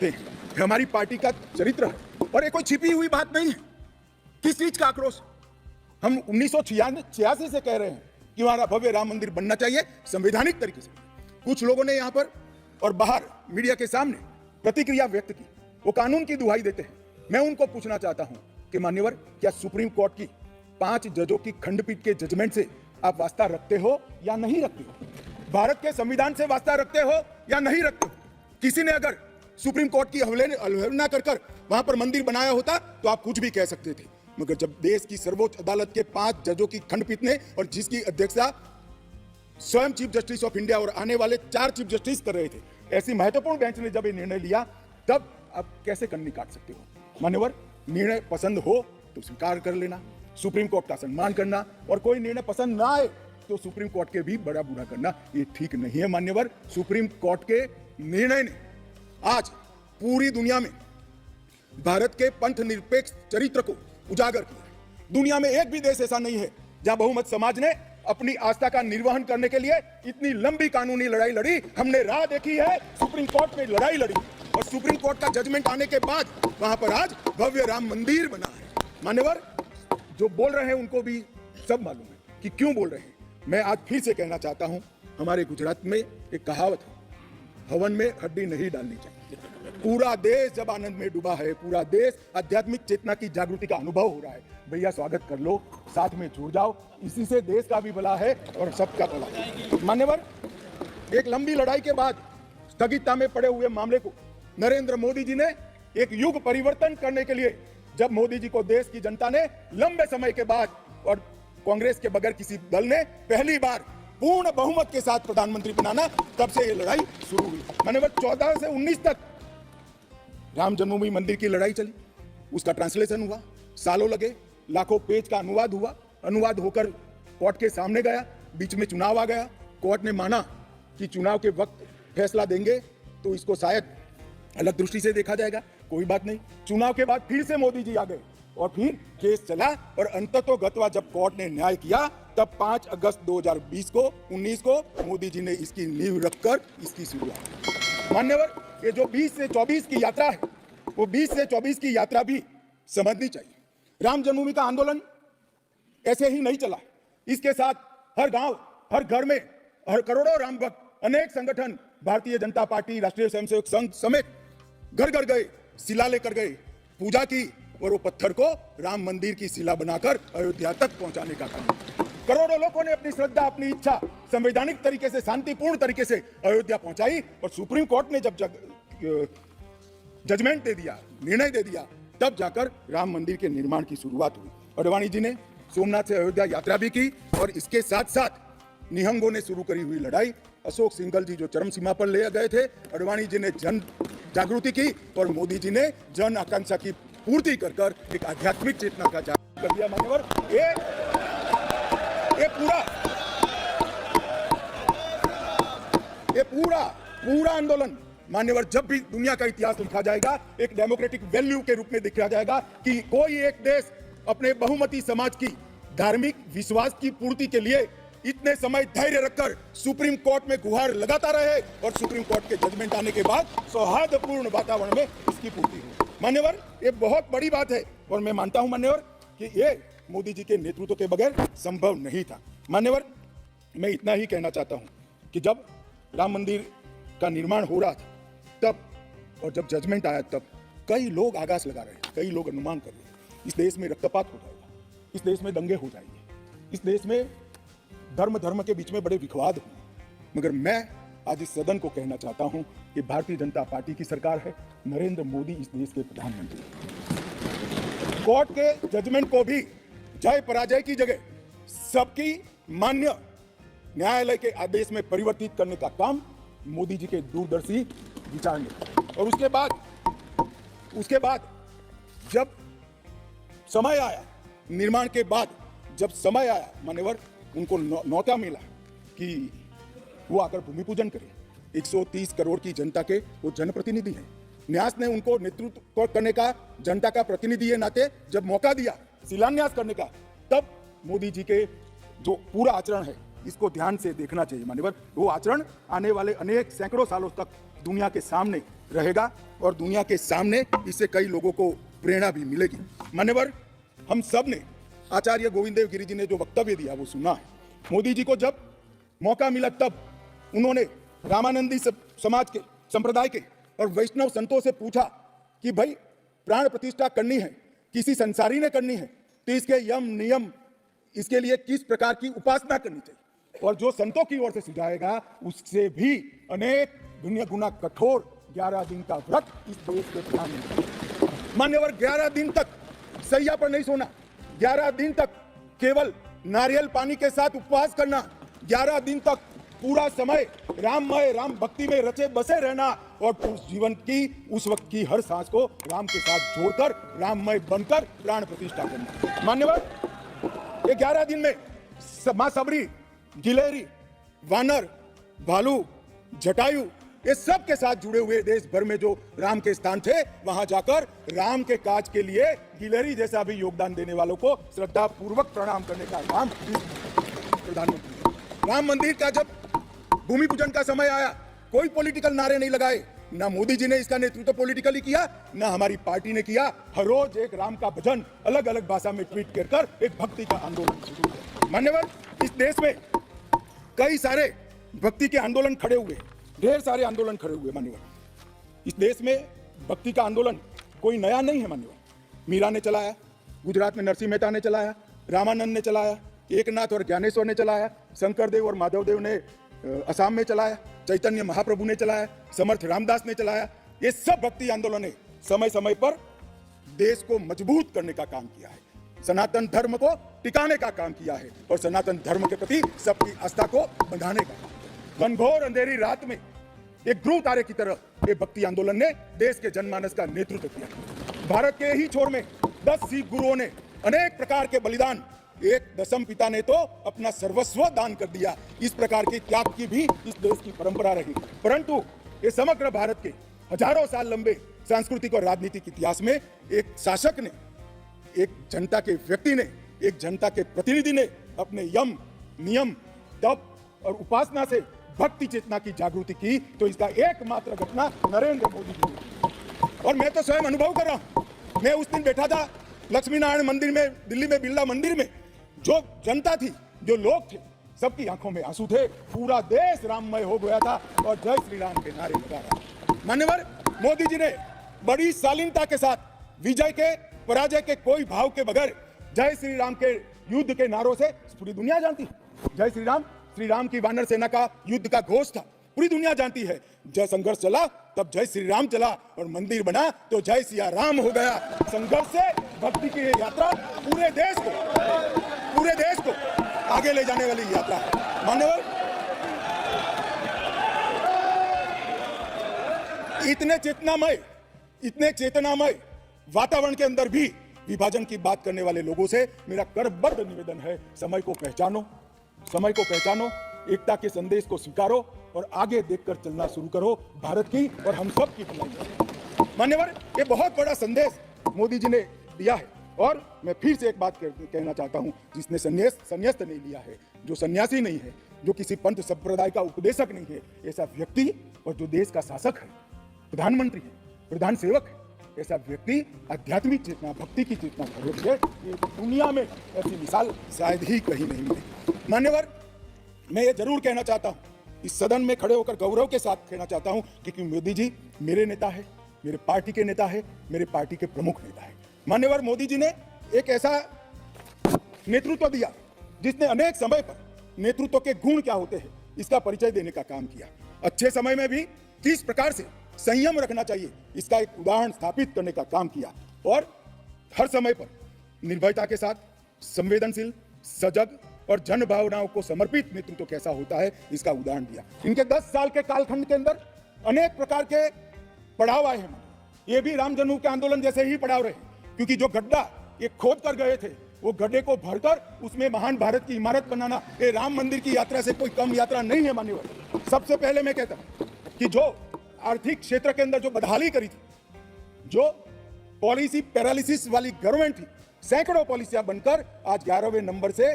रखते हैं। ये हमारी पार्टी का चरित्र है और ये कोई छिपी हुई बात नहीं है। किस चीज का आक्रोश? हम 1986 से कह रहे हैं कि हमारा भव्य राम मंदिर बनना चाहिए संवैधानिक तरीके से। कुछ लोगों ने यहां पर और बाहर मीडिया के सामने प्रतिक्रिया व्यक्त की, वो कानून की दुहाई देते हैं। मैं उनको पूछना चाहता हूं कि मान्यवर, क्या सुप्रीम कोर्ट की 5 जजों की खंडपीठ के जजमेंट से आप वास्ता रखते हो या नहीं रखते हो? भारत के संविधान से वास्ता रखते हो या नहीं रखते हो? किसी ने अगर सुप्रीम कोर्ट की अवहेलना कर वहां पर मंदिर बनाया होता तो आप कुछ भी कह सकते थे, मगर जब देश की सर्वोच्च अदालत के 5 जजों की खंडपीठ ने और जिसकी अध्यक्षता स्वयं चीफ जस्टिस ऑफ इंडिया और आने वाले 4 चीफ जस्टिस कर रहे थे, ऐसी महत्वपूर्ण बेंच ने जब ये निर्णय लिया, तब आप कैसे कन्नी काट सकते हो? मान्यवर, निर्णय पसंद हो तो स्वीकार कर लेना, सुप्रीम कोर्ट का सम्मान करना, और कोई निर्णय पसंद ना आए तो सुप्रीम कोर्ट के भी बड़ा बुरा करना, ये ठीक नहीं है। मान्यवर, सुप्रीम कोर्ट के निर्णय ने आज पूरी दुनिया में भारत के पंथ निरपेक्ष चरित्र को उजागर किया। दुनिया में एक भी देश ऐसा नहीं है जहां बहुमत समाज ने अपनी आस्था का निर्वहन करने के लिए इतनी लंबी कानूनी लड़ाई लड़ी। हमने राह देखी है, सुप्रीम कोर्ट में लड़ाई लड़ी, और सुप्रीम कोर्ट का जजमेंट आने के बाद वहां पर आज भव्य राम मंदिर बना है। मान्यवर, जो बोल रहे हैं उनको भी सब मालूम है कि क्यों बोल रहे हैं। मैं आज फिर से कहना चाहता हूं, हमारे गुजरात में एक कहावत है, हवन में हड्डी नहीं डालनी चाहिए। पूरा देश जब आनंद में डूबा है, पूरा देश आध्यात्मिक चेतना की जागृति का अनुभव हो रहा है, भैया स्वागत कर लो, साथ में जुड़ जाओ, इसी से देश का भी भला है और सबका भला है। मान्यवर, एक लंबी लड़ाई के बाद स्थगितता में पड़े हुए मामले को नरेंद्र मोदी जी ने एक युग परिवर्तन करने के लिए, जब मोदी जी को देश की जनता ने लंबे समय के बाद और कांग्रेस के बगैर किसी दल ने पहली बार पूर्ण बहुमत के साथ प्रधानमंत्री बनाना, तब से ये लड़ाई शुरू हुई। मान्यवर, 14 से 19 तक राम जन्मभूमि मंदिर की लड़ाई चली, उसका ट्रांसलेशन हुआ, सालों लगे, लाखों पेज का अनुवाद हुआ, अनुवाद होकर कोर्ट के सामने गया, बीच में चुनाव आ गया, कोर्ट ने माना कि चुनाव के वक्त फैसला देंगे तो इसको शायद अलग दृष्टि से देखा जाएगा, कोई बात नहीं। चुनाव के बाद फिर से मोदी जी आ गए और फिर केस चला, और अंततोगत्वा जब कोर्ट ने न्याय किया, तब 5 अगस्त 2019 को मोदी जी ने इसकी नींव रखकर इसकी शुरुआत। मान्यवर, ये जो 20 से 24 की यात्रा है, वो 20 से 24 की यात्रा भी समझनी चाहिए। राम जन्मभूमि का आंदोलन ऐसे ही नहीं चला, इसके साथ हर गांव, हर घर में हर करोड़ों राम भक्त, अनेक संगठन, भारतीय जनता पार्टी, राष्ट्रीय स्वयंसेवक संघ समेत घर घर गए, शिला लेकर गए, पूजा की, और वो पत्थर को राम मंदिर की शिला बनाकर अयोध्या तक पहुंचाने का काम। करोड़ों लोगों ने अपनी श्रद्धा, अपनी इच्छा संवैधानिक तरीके से, शांतिपूर्ण तरीके से अयोध्या पहुंचाई, और सुप्रीम कोर्ट ने जब जजमेंट दे दिया, निर्णय दे दिया, तब जाकर राम मंदिर के निर्माण की शुरुआत हुई। अडवाणी जी ने सोमनाथ से अयोध्या यात्रा भी की, और इसके साथ साथ निहंगों ने शुरू करी हुई लड़ाई, अशोक सिंघल जी जो चरम सीमा पर ले गए थे, अडवाणी जी ने जन जागृति की, और मोदी जी ने जन आकांक्षा की पूर्ति कर एक आध्यात्मिक चेतना का जागरण कर दिया। मान्यवर, ये पूरा आंदोलन, मान्यवर, जब भी दुनिया का इतिहास लिखा जाएगा, एक डेमोक्रेटिक वैल्यू के रूप में दिखा जाएगा कि कोई एक देश अपने बहुमती समाज की धार्मिक विश्वास की पूर्ति के लिए इतने समय धैर्य रखकर सुप्रीम कोर्ट में गुहार लगाता रहे, और सुप्रीम कोर्ट के जजमेंट आने के बाद सौहार्दपूर्ण वातावरण में इसकी पूर्ति हो। मान्यवर, ये बहुत बड़ी बात है, और मैं मानता हूं मान्यवर कि ये मोदी जी के नेतृत्व के बगैर संभव नहीं था। मान्यवर, मैं इतना ही कहना चाहता हूं कि जब राम मंदिर का निर्माण हो रहा था तब, और जब जजमेंट आया तब, कई लोग आगाज लगा रहे हैं, कई लोग अनुमान कर रहे हैं, इस देश में रक्तपात हो जाएगा, इस देश में दंगे हो जाएंगे, इस देश में धर्म के बीच में बड़े विवाद होंगे। मगर मैं आज इस सदन को कहना चाहता हूं कि भारतीय जनता पार्टी की सरकार है, नरेंद्र मोदी इस देश के प्रधानमंत्री। कोर्ट के जजमेंट को भी जय पराजय की जगह सबकी मान्य न्यायालय के आदेश में परिवर्तित करने का काम मोदी जी के दूरदर्शी विचार ने। और उसके बाद जब समय आया, निर्माण के बाद जब समय आया, मान्यवर, उनको न्योता मिला कि वो आकर भूमि पूजन करें। 130 करोड़ की जनता के वो जनप्रतिनिधि हैं। न्यास ने उनको नेतृत्व करने का, जनता का प्रतिनिधि के नाते जब मौका दिया शिलान्यास करने का, तब मोदी जी के जो पूरा आचरण है, इसको ध्यान से देखना चाहिए। मान्यवर, वो आचरण आने वाले अनेक सैकड़ों सालों तक दुनिया के सामने रहेगा और दुनिया के सामने इससे कई लोगों को प्रेरणा भी मिलेगी। मान्यवर, हम सब ने आचार्य गोविंद देव गिरि जी ने जो वक्तव्य दिया वो सुना है। मोदी जी को जब मौका मिला तब उन्होंने रामानंदी समाज के, संप्रदाय के और वैष्णव संतों से पूछा कि भाई प्राण प्रतिष्ठा करनी है, किसी संसारी ने करनी है, तो इसके यम नियम, इसके लिए किस प्रकार की उपासना करनी चाहिए, और जो संतों की ओर से सुझाएगा उससे भी अनेक दुनिया गुना कठोर 11 दिन का व्रत इस देश के प्रधानमंत्री। मान्यवर, 11 दिन तक सैया पर नहीं सोना, 11 दिन तक केवल नारियल पानी के साथ उपवास करना, 11 दिन तक पूरा समय राममय, राम भक्ति में रचे बसे रहना और उस जीवन की, उस वक्त की हर सांस को राम के साथ जोड़कर राममय बनकर प्राण प्रतिष्ठा करना। मान्यवर, ये 11 दिन में मां सबरी, गिलेरी, वानर, भालू, जटायु, ये सब के साथ जुड़े हुए देश भर में जो राम के स्थान थे, वहां जाकर राम के काज के लिए गिलेरी जैसा भी योगदान देने वालों को श्रद्धा पूर्वक प्रणाम करने का काम प्रधानमंत्री। राम मंदिर का जब भूमि पूजन का समय आया, कोई पॉलिटिकल नारे नहीं लगाए, ना मोदी जी ने इसका नेतृत्व पॉलिटिकली किया, ना हमारी पार्टी ने किया। हर रोज एक राम का भजन अलग अलग भाषा में ट्वीट कर एक भक्ति का आंदोलन शुरू किया। मान्यवर, इस देश में कई सारे भक्ति के आंदोलन खड़े हुए, ढेर सारे आंदोलन खड़े हुए। मान्यवर, इस देश में भक्ति का आंदोलन कोई नया नहीं है। मान्यवर, मीरा ने चलाया, गुजरात में नरसिंह मेहता ने चलाया, रामानंद ने चलाया, एकनाथ और ज्ञानेश्वर ने चलाया, शंकरदेव और माधवदेव ने असम में चलाया, चैतन्य महाप्रभु ने चलाया, समर्थ रामदास ने चलाया। ये सब भक्ति आंदोलन ने समय समय पर देश को मजबूत करने का काम किया है, सनातन धर्म को टिकाने का काम किया है और सनातन धर्म के प्रति सबकी आस्था को बढ़ाने का। घनघोर अंधेरी रात में एक ध्रुव तारे की तरह ये भक्ति आंदोलन ने देश के जनमानस का नेतृत्व किया। भारत के ही छोर में 10 सिख गुरुओं ने अनेक प्रकार के बलिदान, एक दशम पिता ने तो अपना सर्वस्व दान कर दिया। इस प्रकार के त्याग की भी इस देश की परंपरा रही। परंतु ये समग्र भारत के हजारों साल लंबे सांस्कृतिक और राजनीतिक इतिहास में एक शासक ने, एक जनता के व्यक्ति ने, एक जनता के प्रतिनिधि ने अपने यम, नियम, तप और उपासना से भक्ति चेतना की जागृति की, तो इसका एकमात्र घटना नरेंद्र मोदी जी ने। और मैं तो स्वयं अनुभव कर रहा हूं। मैं उस दिन बैठा था लक्ष्मी नारायण मंदिर में, दिल्ली में बिरला मंदिर में। जो जनता थी, जो लोग थे, सबकी आंखों में आंसू थे। पूरा देश राममय हो गया था और जय श्री राम के नारे लगा रहा। मान्यवर, मोदी जी ने बड़ी शालीनता के साथ विजय के, पराजय के कोई भाव के बगैर जय श्री राम के युद्ध के नारों से पूरी दुनिया जानती है। जय श्री राम की वानर सेना का युद्ध का घोष था, पूरी दुनिया जानती है। जय संघर्ष चला तब जय श्री राम चला और मंदिर बना तो जय सिया राम हो गया। संघर्ष से भक्ति की ये यात्रा पूरे देश को आगे ले जाने वाली यात्रा है। मान्यवर, इतने चेतनामय वातावरण के अंदर भी विभाजन की बात करने वाले लोगों से मेरा करबद्ध निवेदन है, समय को पहचानो, एकता के संदेश को स्वीकारो और आगे देखकर चलना शुरू करो। भारत की और हम सब की भलाई है। मान्यवर, ये बहुत बड़ा संदेश मोदी जी ने दिया है। और मैं फिर से एक बात कहना चाहता हूं, जिसने संन्यास्त नहीं लिया है, जो सन्यासी नहीं है, जो किसी पंथ संप्रदाय का उपदेशक नहीं है, ऐसा व्यक्ति, और जो देश का शासक है, प्रधानमंत्री है, प्रधान सेवक है, ऐसा व्यक्ति आध्यात्मिक चेतना, भक्ति की चेतना धरे है। ये दुनिया में ऐसी मिसाल शायद ही कहीं नहीं मिली। मान्यवर, मैं ये जरूर कहना चाहता हूं, इस सदन में खड़े होकर गौरव के साथ कहना चाहता हूं कि मोदी जी मेरे नेता है, मेरे पार्टी के नेता है, मेरे पार्टी के प्रमुख नेता है। मान्यवर, मोदी जी ने एक ऐसा नेतृत्व दिया जिसने अनेक समय पर नेतृत्व के गुण क्या होते हैं इसका परिचय देने का काम किया। अच्छे समय में भी किस प्रकार से संयम रखना चाहिए इसका एक उदाहरण स्थापित करने का काम किया और हर समय पर निर्भयता के साथ संवेदनशील, सजग और जन भावनाओं को समर्पित नेतृत्व कैसा होता है इसका उदाहरण दिया। इनके 10 साल के कालखंड के अंदर अनेक प्रकार के पड़ाव आए हैं। ये भी राम जन्म के आंदोलन जैसे ही पड़ाव रहे, क्योंकि जो गड्ढा ये खोद कर गए थे वो गड्ढे को भरकर उसमें महान भारत की इमारत बनाना ये राम मंदिर की यात्रा से कोई कम यात्रा नहीं है। मान्यवर, सबसे पहले मैं कहता हूं कि जो आर्थिक क्षेत्र के अंदर जो बदहाली करी थी, जो पॉलिसी पैरालिसिस वाली गवर्नमेंट थी, सैकड़ों पॉलिसियां बनकर आज 11वें नंबर से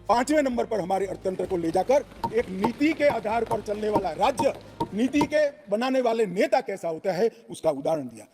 5वें नंबर पर हमारे अर्थतंत्र को ले जाकर एक नीति के आधार पर चलने वाला राज्य नीति के बनाने वाले नेता कैसा होता है उसका उदाहरण दिया।